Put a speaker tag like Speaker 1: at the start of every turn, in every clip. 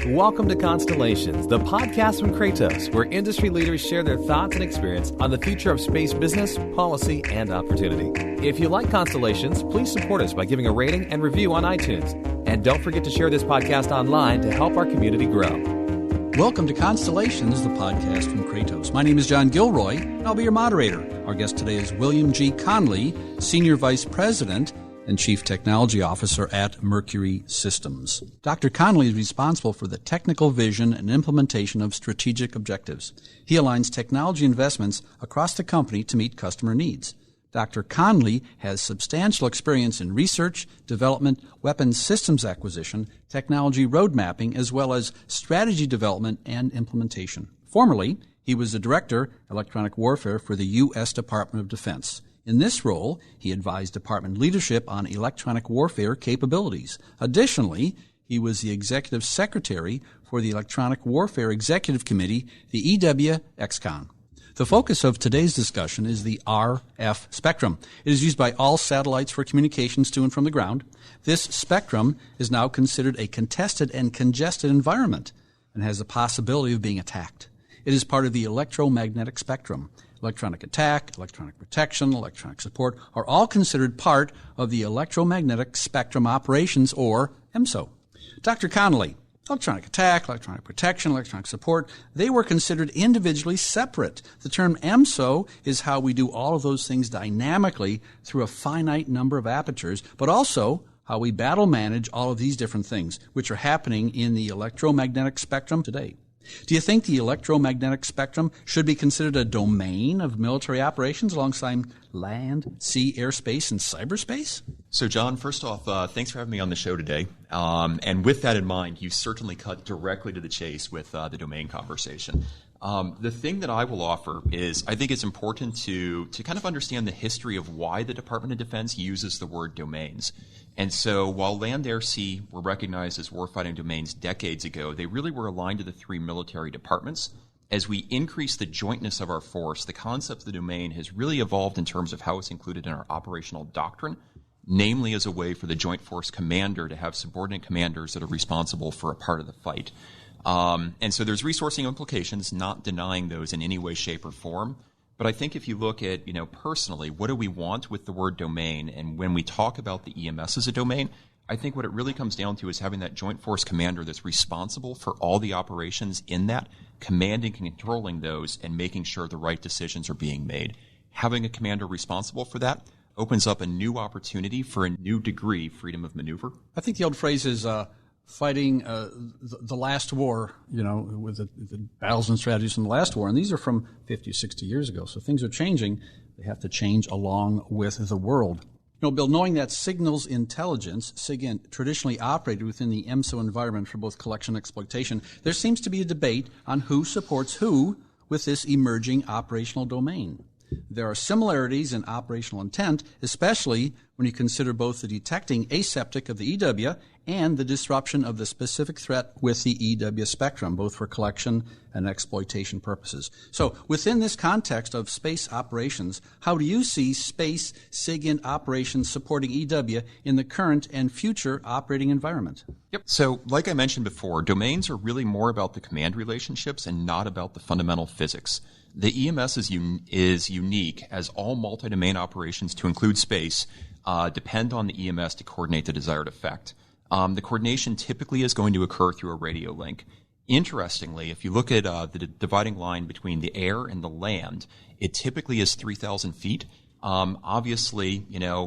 Speaker 1: Welcome to Constellations, the podcast from Kratos, where industry leaders share their thoughts and experience on the future of space business, policy, and opportunity. If you like Constellations, please support us by giving a rating and review on iTunes. And don't forget to share this podcast online to help our community grow.
Speaker 2: Welcome to Constellations, the podcast from Kratos. My name is John Gilroy, and I'll be your moderator. Our guest today is William G. Conley, Senior Vice President and Chief Technology Officer at Mercury Systems. Dr. Conley is responsible for the technical vision and implementation of strategic objectives. He aligns technology investments across the company to meet customer needs. Dr. Conley has substantial experience in research, development, weapons systems acquisition, technology road mapping, as well as strategy development and implementation. Formerly, he was the Director, Electronic Warfare for the U.S. Department of Defense. In this role, he advised department leadership on electronic warfare capabilities. Additionally, he was the Executive Secretary for the Electronic Warfare Executive Committee, the EW-EXCON. The focus of today's discussion is the RF spectrum. It is used by all satellites for communications to and from the ground. This spectrum is now considered a contested and congested environment and has the possibility of being attacked. It is part of the electromagnetic spectrum. Electronic attack, electronic protection, electronic support are all considered part of the electromagnetic spectrum operations, or EMSO. Dr. Conley, electronic attack, electronic protection, electronic support, they were considered individually separate. The term EMSO is how we do all of those things dynamically through a finite number of apertures, but also how we battle manage all of these different things, which are happening in the electromagnetic spectrum today. Do you think the electromagnetic spectrum should be considered a domain of military operations alongside land, sea, airspace, and cyberspace?
Speaker 3: So, John, first off, thanks for having me on the show today. And with that in mind, you certainly cut directly to the chase with the domain conversation. The thing that I will offer is I think it's important to kind of understand the history of why the Department of Defense uses the word domains. And so while land, air, sea were recognized as warfighting domains decades ago, they really were aligned to the three military departments. As we increase the jointness of our force, the concept of the domain has really evolved in terms of how it's included in our operational doctrine, namely as a way for the Joint Force Commander to have subordinate commanders that are responsible for a part of the fight. And so there's resourcing implications, not denying those in any way, shape, or form. But I think if you look at, personally, what do we want with the word domain? And when we talk about the EMS as a domain, I think what it really comes down to is having that Joint Force Commander that's responsible for all the operations in that, commanding and controlling those, and making sure the right decisions are being made. Having a commander responsible for that opens up a new opportunity for a new degree freedom of maneuver.
Speaker 2: I think the old phrase is fighting the last war, with the battles and strategies from the last war. And these are from 50, 60 years ago. So things are changing. They have to change along with the world. Bill, knowing that signals intelligence, SIGINT, traditionally operated within the EMSO environment for both collection and exploitation, there seems to be a debate on who supports who with this emerging operational domain. There are similarities in operational intent, especially when you consider both the detecting aseptic of the EW and the disruption of the specific threat with the EW spectrum, both for collection and exploitation purposes. So within this context of space operations, how do you see space SIGINT operations supporting EW in the current and future operating environment?
Speaker 3: Yep. So like I mentioned before, domains are really more about the command relationships and not about the fundamental physics. The EMS is unique, as all multi-domain operations, to include space, depend on the EMS to coordinate the desired effect. The coordination typically is going to occur through a radio link. Interestingly, if you look at the dividing line between the air and the land, it typically is 3,000 feet. Obviously,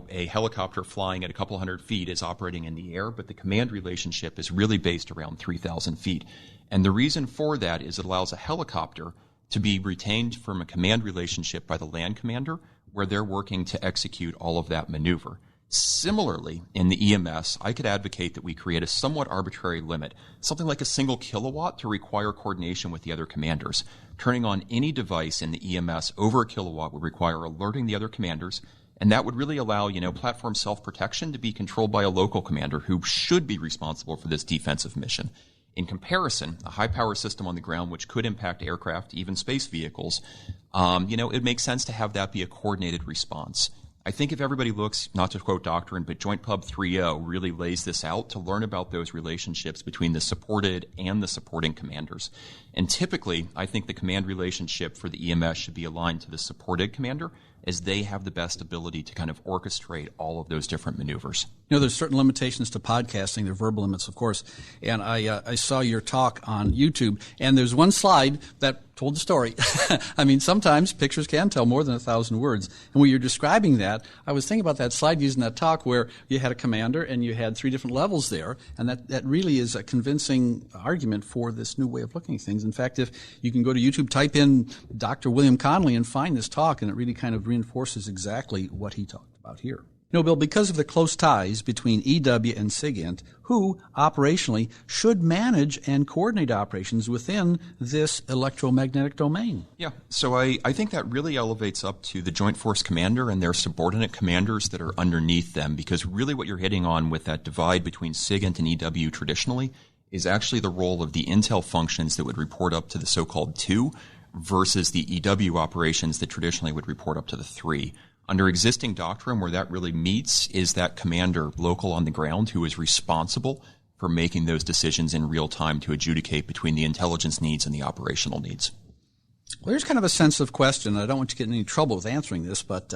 Speaker 3: a helicopter flying at a couple hundred feet is operating in the air, but the command relationship is really based around 3,000 feet. And the reason for that is it allows a helicopter to be retained from a command relationship by the land commander, where they're working to execute all of that maneuver. Similarly, in the EMS, I could advocate that we create a somewhat arbitrary limit, something like a single kilowatt, to require coordination with the other commanders. Turning on any device in the EMS over a kilowatt would require alerting the other commanders, and that would really allow, platform self-protection to be controlled by a local commander who should be responsible for this defensive mission. In comparison, a high-power system on the ground, which could impact aircraft, even space vehicles, it makes sense to have that be a coordinated response. I think if everybody looks, not to quote Doctrine, but Joint Pub 3.0 really lays this out to learn about those relationships between the supported and the supporting commanders. And typically, I think the command relationship for the EMS should be aligned to the supported commander, as they have the best ability to kind of orchestrate all of those different maneuvers.
Speaker 2: You know, there's certain limitations to podcasting. There are verbal limits, of course. And I saw your talk on YouTube, and there's one slide that told the story. I mean, sometimes pictures can tell more than 1,000 words. And when you're describing that, I was thinking about that slide using that talk where you had a commander and you had 3 different levels there, and that really is a convincing argument for this new way of looking at things. In fact, if you can go to YouTube, type in Dr. William Conley and find this talk, and it really kind of reinforces exactly what he talked about here. You know, Bill, because of the close ties between EW and SIGINT, who operationally should manage and coordinate operations within this electromagnetic domain?
Speaker 3: Yeah, so I think that really elevates up to the Joint Force Commander and their subordinate commanders that are underneath them, because really what you're hitting on with that divide between SIGINT and EW traditionally is actually the role of the intel functions that would report up to the so-called 2 versus the EW operations that traditionally would report up to the 3. Under existing doctrine, where that really meets is that commander local on the ground who is responsible for making those decisions in real time to adjudicate between the intelligence needs and the operational needs.
Speaker 2: Well, there's kind of a sensitive question. I don't want you to get in any trouble with answering this, but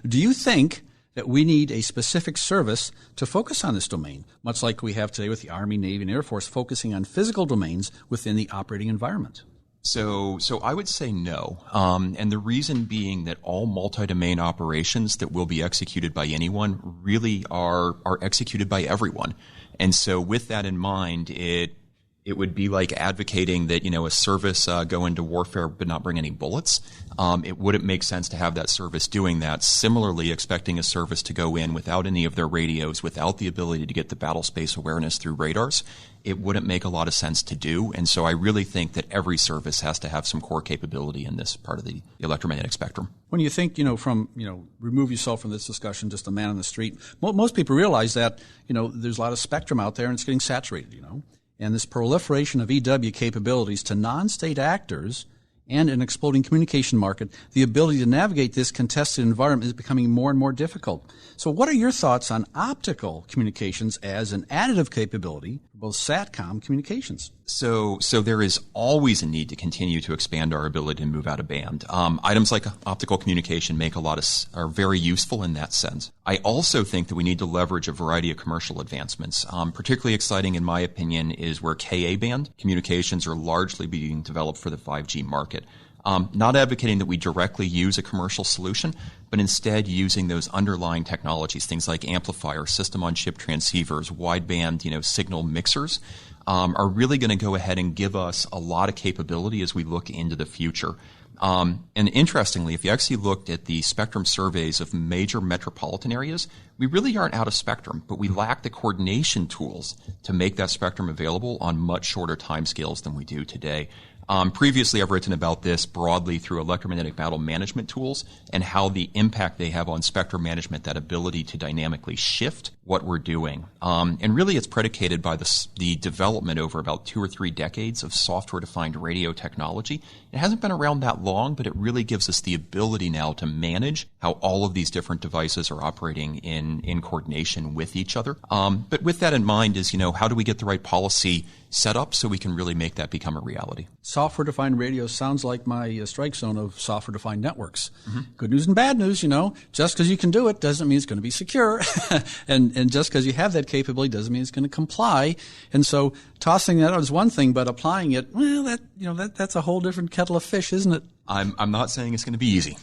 Speaker 2: do you think that we need a specific service to focus on this domain, much like we have today with the Army, Navy, and Air Force focusing on physical domains within the operating environment?
Speaker 3: So I would say no. And the reason being that all multi-domain operations that will be executed by anyone really are executed by everyone. And so with that in mind, it would be like advocating that, a service go into warfare but not bring any bullets. It wouldn't make sense to have that service doing that. Similarly, expecting a service to go in without any of their radios, without the ability to get the battle space awareness through radars, it wouldn't make a lot of sense to do. And so I really think that every service has to have some core capability in this part of the electromagnetic spectrum.
Speaker 2: When you think, remove yourself from this discussion, just a man on the street, most people realize that, there's a lot of spectrum out there and it's getting saturated, And this proliferation of EW capabilities to non-state actors and an exploding communication market, the ability to navigate this contested environment is becoming more and more difficult. So what are your thoughts on optical communications as an additive capability for both SATCOM communications?
Speaker 3: So there is always a need to continue to expand our ability to move out of band. Items like optical communication are very useful in that sense. I also think that we need to leverage a variety of commercial advancements. Particularly exciting, in my opinion, is where Ka band communications are largely being developed for the 5G market. Not advocating that we directly use a commercial solution, but instead using those underlying technologies, things like amplifier, system-on-chip transceivers, wideband, signal mixers, are really going to go ahead and give us a lot of capability as we look into the future. And interestingly, if you actually looked at the spectrum surveys of major metropolitan areas, we really aren't out of spectrum, but we lack the coordination tools to make that spectrum available on much shorter timescales than we do today. Previously, I've written about this broadly through electromagnetic battle management tools and how the impact they have on spectrum management, that ability to dynamically shift what we're doing. And really, it's predicated by the development over about 2 or 3 decades of software-defined radio technology. It hasn't been around that long, but it really gives us the ability now to manage how all of these different devices are operating in coordination with each other. But with that in mind is, how do we get the right policy set up so we can really make that become a reality?
Speaker 2: Software-defined radio sounds like my strike zone of software-defined networks. Mm-hmm. Good news and bad news, just because you can do it doesn't mean it's going to be secure. and just because you have that capability doesn't mean it's going to comply. And so tossing that out is one thing, but applying it, well, that's a whole different kettle of fish, isn't it?
Speaker 3: I'm not saying it's going to be easy.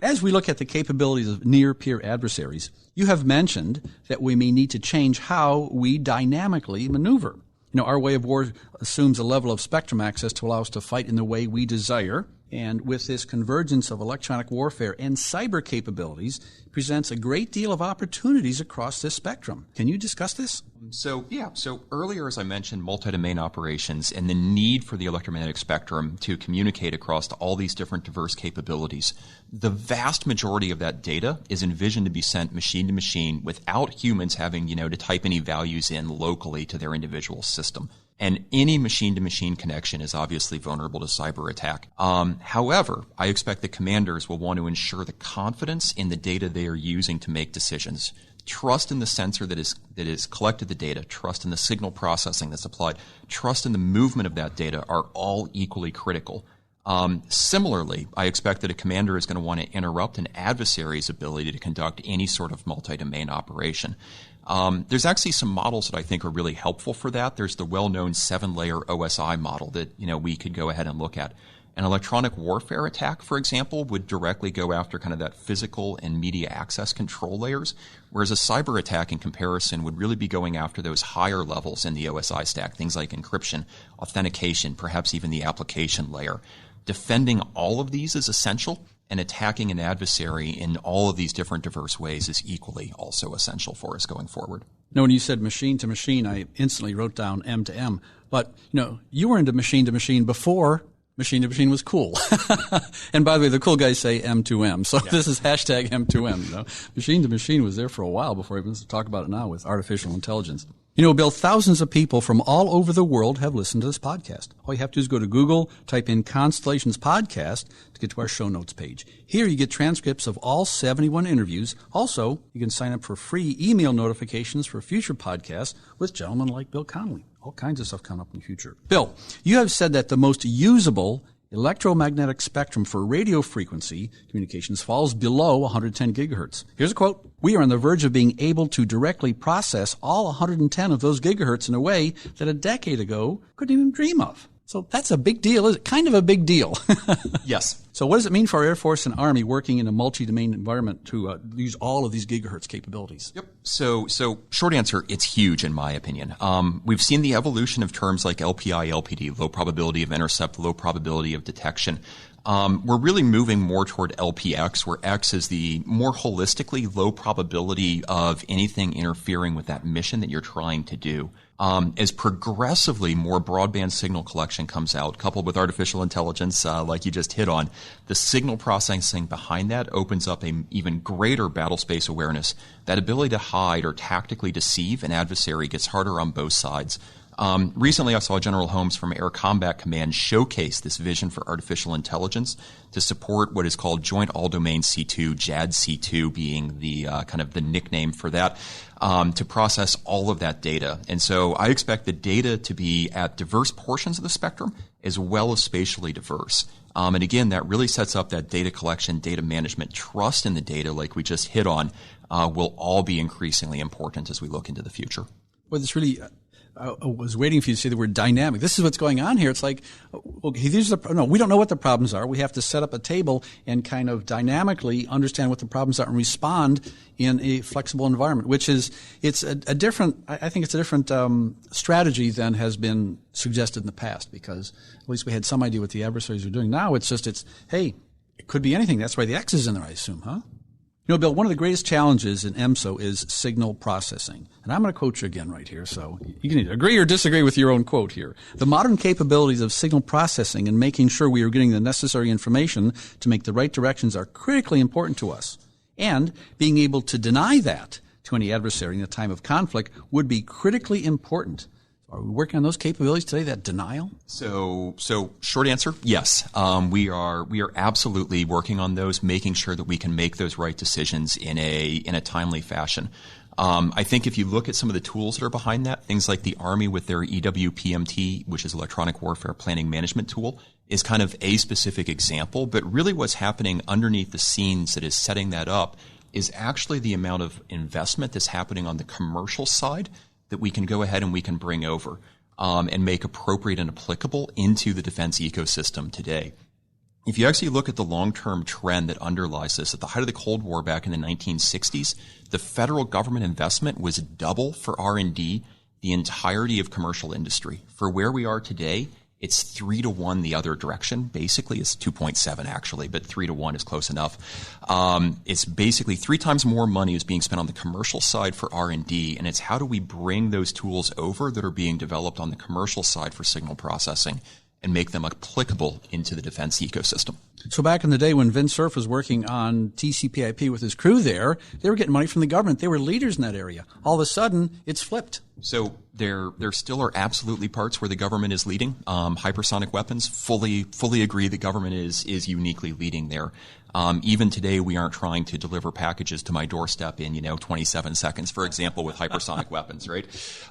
Speaker 2: As we look at the capabilities of near-peer adversaries, you have mentioned that we may need to change how we dynamically maneuver. Our way of war assumes a level of spectrum access to allow us to fight in the way we desire. And with this convergence of electronic warfare and cyber capabilities, presents a great deal of opportunities across this spectrum. Can you discuss this?
Speaker 3: So earlier, as I mentioned, multi-domain operations and the need for the electromagnetic spectrum to communicate across all these different diverse capabilities. The vast majority of that data is envisioned to be sent machine to machine without humans having, to type any values in locally to their individual system. And any machine-to-machine connection is obviously vulnerable to cyber attack. However, I expect that commanders will want to ensure the confidence in the data they are using to make decisions. Trust in the sensor that is collected the data, trust in the signal processing that's applied, trust in the movement of that data are all equally critical. Similarly, I expect that a commander is going to want to interrupt an adversary's ability to conduct any sort of multi-domain operation. There's actually some models that I think are really helpful for that. There's the well-known 7-layer OSI model that, we could go ahead and look at. An electronic warfare attack, for example, would directly go after kind of that physical and media access control layers, whereas a cyber attack in comparison would really be going after those higher levels in the OSI stack, things like encryption, authentication, perhaps even the application layer. Defending all of these is essential, and attacking an adversary in all of these different diverse ways is equally also essential for us going forward.
Speaker 2: When you said machine to machine, I instantly wrote down M to M. But, you were into machine to machine before machine to machine was cool. And by the way, the cool guys say M to M. So This is hashtag M to M. Machine to machine was there for a while before we talk about it now with artificial intelligence. Bill, thousands of people from all over the world have listened to this podcast. All you have to do is go to Google, type in Constellations Podcast to get to our show notes page. Here you get transcripts of all 71 interviews. Also, you can sign up for free email notifications for future podcasts with gentlemen like Bill Conley. All kinds of stuff coming up in the future. Bill, you have said that the most usable electromagnetic spectrum for radio frequency communications falls below 110 gigahertz. Here's a quote. We are on the verge of being able to directly process all 110 of those gigahertz in a way that a decade ago couldn't even dream of. So that's a big deal. Is it kind of a big deal?
Speaker 3: Yes.
Speaker 2: So what does it mean for our Air Force and Army working in a multi-domain environment to use all of these gigahertz capabilities?
Speaker 3: Yep. So short answer, it's huge in my opinion. We've seen the evolution of terms like LPI, LPD, low probability of intercept, low probability of detection. We're really moving more toward LPX, where X is the more holistically low probability of anything interfering with that mission that you're trying to do. As progressively more broadband signal collection comes out, coupled with artificial intelligence, like you just hit on, the signal processing behind that opens up an even greater battle space awareness. That ability to hide or tactically deceive an adversary gets harder on both sides. Recently, I saw General Holmes from Air Combat Command showcase this vision for artificial intelligence to support what is called Joint All-Domain C2, JADC2 being the kind of the nickname for that, to process all of that data. And so I expect the data to be at diverse portions of the spectrum as well as spatially diverse. And again, that really sets up that data collection, data management, trust in the data like we just hit on, will all be increasingly important as we look into the future.
Speaker 2: Well, this really... I was waiting for you to say the word dynamic. This is what's going on here. It's like, okay, we don't know what the problems are. We have to set up a table and kind of dynamically understand what the problems are and respond in a flexible environment, it's a different strategy than has been suggested in the past, because at least we had some idea what the adversaries are doing. Now hey, it could be anything. That's why the X is in there, I assume, huh? Bill, one of the greatest challenges in EMSO is signal processing. And I'm going to quote you again right here, so you can either agree or disagree with your own quote here. The modern capabilities of signal processing and making sure we are getting the necessary information to make the right directions are critically important to us. And being able to deny that to any adversary in a time of conflict would be critically important. Are we working on those capabilities today, that denial? So short answer, yes. We are absolutely working on those, making sure that we can make those right decisions in a timely fashion. I think if you look at some of the tools that are behind that, things like the Army with their EWPMT, which is Electronic Warfare Planning Management Tool, is kind of a specific example. But really what's happening underneath the scenes that is setting that up is actually the amount of investment that's happening on the commercial side that we can go ahead and we can bring over and make appropriate and applicable into the defense ecosystem today. If you actually look at the long-term trend that underlies this, at the height of the Cold War back in the 1960s, the federal government investment was double for R&D the entirety of commercial industry. For where we are today, it's 3-to-1 the other direction. Basically, it's 2.7 actually, but 3-to-1 is close enough. It's basically 3 times more money is being spent on the commercial side for R&D, and it's how do we bring those tools over that are being developed on the commercial side for signal processing and make them applicable into the defense ecosystem. So back in the day when Vince Cerf was working on TCP/IP with his crew there, they were getting money from the government. They were leaders in that area. All of a sudden, it's flipped.
Speaker 3: So there still are absolutely parts where the government is leading. Hypersonic weapons, fully agree the government is uniquely leading there. Even today, we aren't trying to deliver packages to my doorstep in 27 seconds, for example, with hypersonic weapons, right?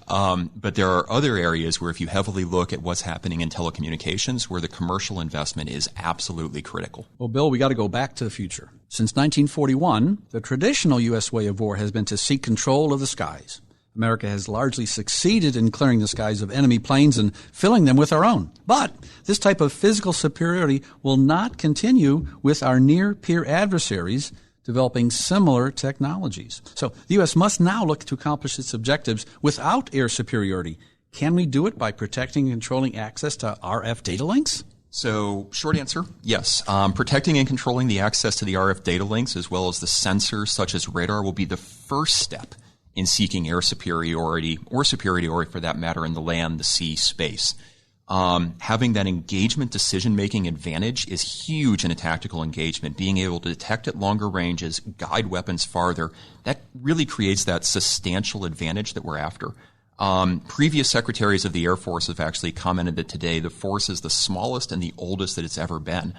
Speaker 3: But there are other areas where if you heavily look at what's happening in telecommunications, where the commercial investment is absolutely critical.
Speaker 2: Well, Bill, we got to go back to the future. Since 1941, the traditional U.S. way of war has been to seek control of the skies. America has largely succeeded in clearing the skies of enemy planes and filling them with our own. But this type of physical superiority will not continue with our near-peer adversaries developing similar technologies. So the U.S. must now look to accomplish its objectives without air superiority. Can we do it by protecting and controlling access to RF data links?
Speaker 3: So, short answer, yes. Protecting and controlling the access to the RF data links as well as the sensors such as radar will be the first step in seeking air superiority, or superiority for that matter, in the land, the sea, space. Having that engagement decision-making advantage is huge in a tactical engagement. Being able to detect at longer ranges, guide weapons farther, that really creates that substantial advantage that we're after. Previous secretaries of the Air Force have actually commented that today the force is the smallest and the oldest that it's ever been.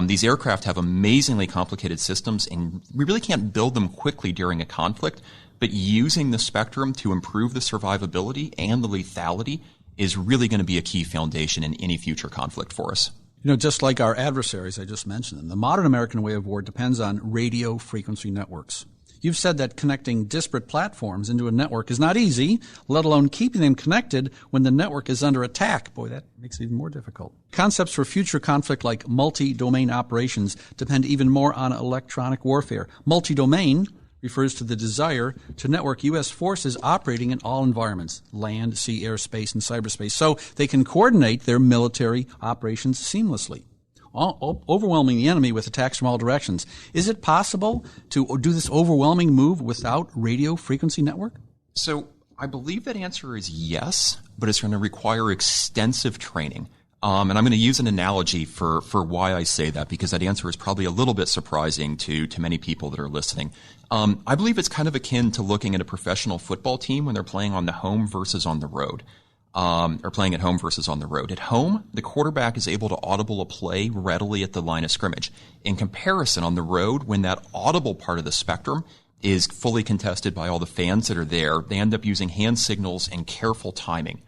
Speaker 3: These aircraft have amazingly complicated systems, and we really can't build them quickly during a conflict. But using the spectrum to improve the survivability and the lethality is really going to be a key foundation in any future conflict for us.
Speaker 2: Just like our adversaries, I just mentioned them, the modern American way of war depends on radio frequency networks. You've said that connecting disparate platforms into a network is not easy, let alone keeping them connected when the network is under attack. Boy, that makes it even more difficult. Concepts for future conflict like multi-domain operations depend even more on electronic warfare. Multi-domain refers to the desire to network U.S. forces operating in all environments, land, sea, air, space, and cyberspace, so they can coordinate their military operations seamlessly, overwhelming the enemy with attacks from all directions. Is it possible to do this overwhelming move without radio frequency network?
Speaker 3: So I believe that answer is yes, but it's going to require extensive training. And I'm going to use an analogy for why I say that, because that answer is probably a little bit surprising to many people that are listening. I believe it's kind of akin to looking at a professional football team when they're playing on the home versus on the road, or playing at home versus on the road. At home, the quarterback is able to audible a play readily at the line of scrimmage. In comparison, on the road, when that audible part of the spectrum is fully contested by all the fans that are there, they end up using hand signals and careful timing.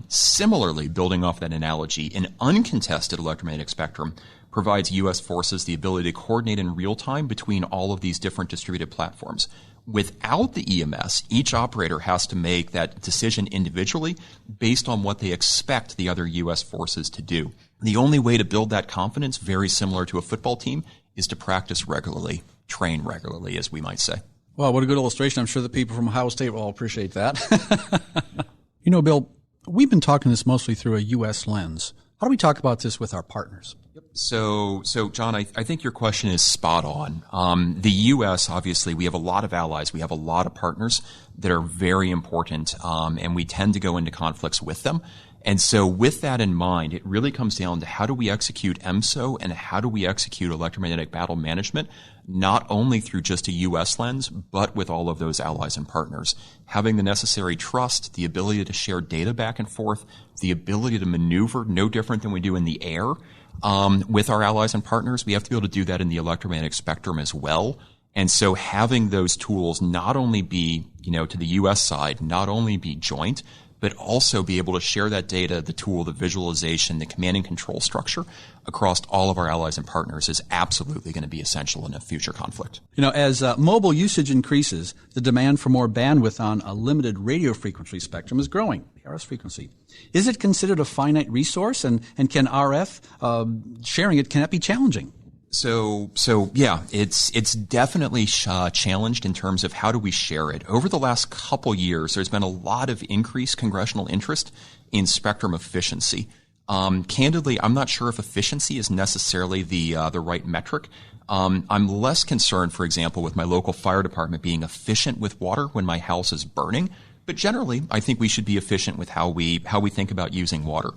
Speaker 3: Similarly, building off that analogy, an uncontested electromagnetic spectrum provides U.S. forces the ability to coordinate in real time between all of these different distributed platforms. Without the EMS, each operator has to make that decision individually based on what they expect the other U.S. forces to do. The only way to build that confidence, very similar to a football team, is to practice regularly, train regularly, as we might say.
Speaker 2: Well, what a good illustration. I'm sure the people from Ohio State will all appreciate that. Bill, we've been talking this mostly through a U.S. lens. How do we talk about this with our partners?
Speaker 3: So John, I think your question is spot on. The U.S., obviously, we have a lot of allies. We have a lot of partners that are very important, and we tend to go into conflicts with them. And so with that in mind, it really comes down to how do we execute EMSO and how do we execute electromagnetic battle management, not only through just a U.S. lens, but with all of those allies and partners. Having the necessary trust, the ability to share data back and forth, the ability to maneuver no different than we do in the air with our allies and partners. We have to be able to do that in the electromagnetic spectrum as well. And so having those tools not only be, to the U.S. side, not only be joint, but also be able to share that data, the tool, the visualization, the command and control structure across all of our allies and partners is absolutely going to be essential in a future conflict.
Speaker 2: As mobile usage increases, the demand for more bandwidth on a limited radio frequency spectrum is growing, the RF frequency. Is it considered a finite resource, and can RF sharing it, can that be challenging?
Speaker 3: So yeah, it's definitely challenged in terms of how do we share it. Over the last couple years, there's been a lot of increased congressional interest in spectrum efficiency. Candidly, I'm not sure if efficiency is necessarily the right metric. I'm less concerned, for example, with my local fire department being efficient with water when my house is burning, But generally, I think we should be efficient with how we think about using water.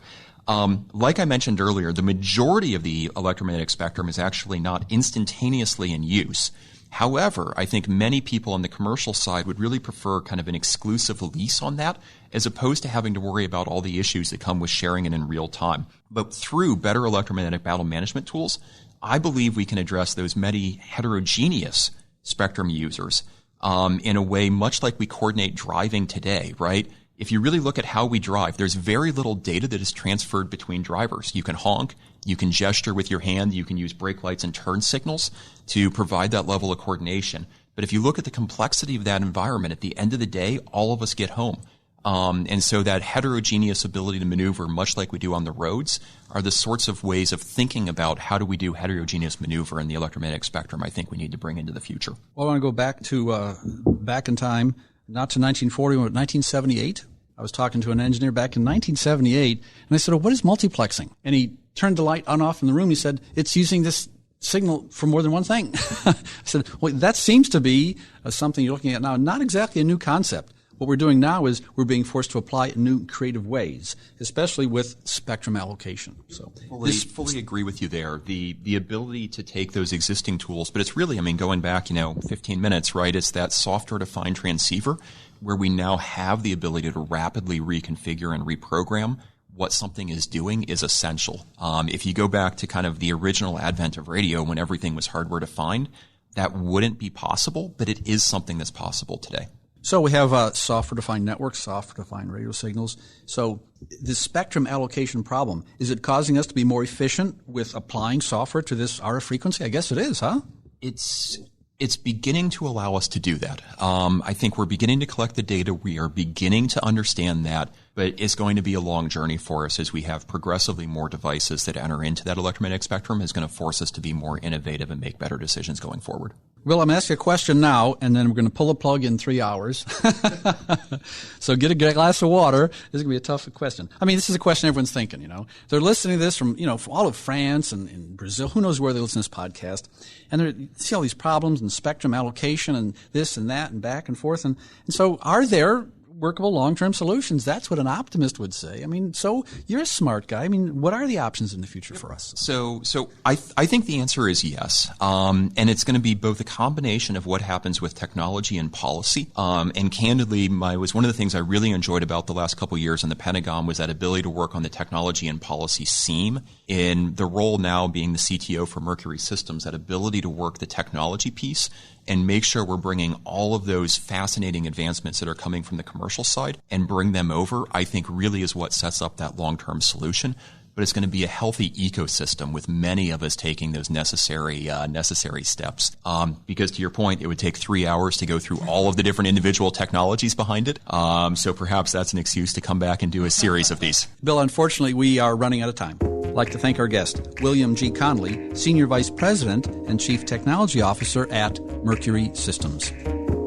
Speaker 3: Like I mentioned earlier, the majority of the electromagnetic spectrum is actually not instantaneously in use. However, I think many people on the commercial side would really prefer kind of an exclusive lease on that, as opposed to having to worry about all the issues that come with sharing it in real time. But through better electromagnetic battle management tools, I believe we can address those many heterogeneous spectrum users in a way much like we coordinate driving today, right? If you really look at how we drive, there's very little data that is transferred between drivers. You can honk, you can gesture with your hand, you can use brake lights and turn signals to provide that level of coordination. But if you look at the complexity of that environment, at the end of the day, all of us get home. And so that heterogeneous ability to maneuver, much like we do on the roads, are the sorts of ways of thinking about how do we do heterogeneous maneuver in the electromagnetic spectrum I think we need to bring into the future.
Speaker 2: Well, I want to go back to back in time, not to 1940, but 1978. I was talking to an engineer back in 1978, and I said, what is multiplexing? And he turned the light on off in the room. He said, it's using this signal for more than one thing. I said, well, that seems to be something you're looking at now. Not exactly a new concept. What we're doing now is we're being forced to apply it in new creative ways, especially with spectrum allocation. So
Speaker 3: fully agree with you there. The ability to take those existing tools, but it's really, going back, 15 minutes, right? It's that software-defined transceiver where we now have the ability to rapidly reconfigure and reprogram what something is doing is essential. If you go back to kind of the original advent of radio when everything was hardware defined, that wouldn't be possible, but it is something that's possible today.
Speaker 2: So we have software-defined networks, software-defined radio signals. So the spectrum allocation problem, is it causing us to be more efficient with applying software to this RF frequency? I guess it is, huh?
Speaker 3: It's beginning to allow us to do that. I think we're beginning to collect the data. We are beginning to understand that, but it's going to be a long journey for us as we have progressively more devices that enter into that electromagnetic spectrum. Is going to force us to be more innovative and make better decisions going forward.
Speaker 2: Well, I'm asking a question now, and then we're going to pull a plug in 3 hours. So get a glass of water. This is going to be a tough question. This is a question everyone's thinking, They're listening to this from all of France and Brazil. Who knows where they listen to this podcast. And they see all these problems and spectrum allocation and this and that and back and forth. And so are there workable long-term solutions? That's what an optimist would say. So you're a smart guy. What are the options in the future for us?
Speaker 3: So I think the answer is yes. And it's going to be both a combination of what happens with technology and policy. And candidly, was one of the things I really enjoyed about the last couple of years in the Pentagon was that ability to work on the technology and policy seam. In the role now being the CTO for Mercury Systems, that ability to work the technology piece and make sure we're bringing all of those fascinating advancements that are coming from the commercial side and bring them over, I think really is what sets up that long-term solution. But it's going to be a healthy ecosystem with many of us taking those necessary steps. Because to your point, it would take 3 hours to go through all of the different individual technologies behind it. So perhaps that's an excuse to come back and do a series of these.
Speaker 2: Bill, unfortunately, we are running out of time. I'd like to thank our guest, William G. Conley, Senior Vice President and Chief Technology Officer at Mercury Systems.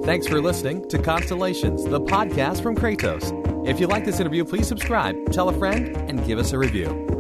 Speaker 1: Thanks for listening to Constellations, the podcast from Kratos. If you like this interview, please subscribe, tell a friend, and give us a review.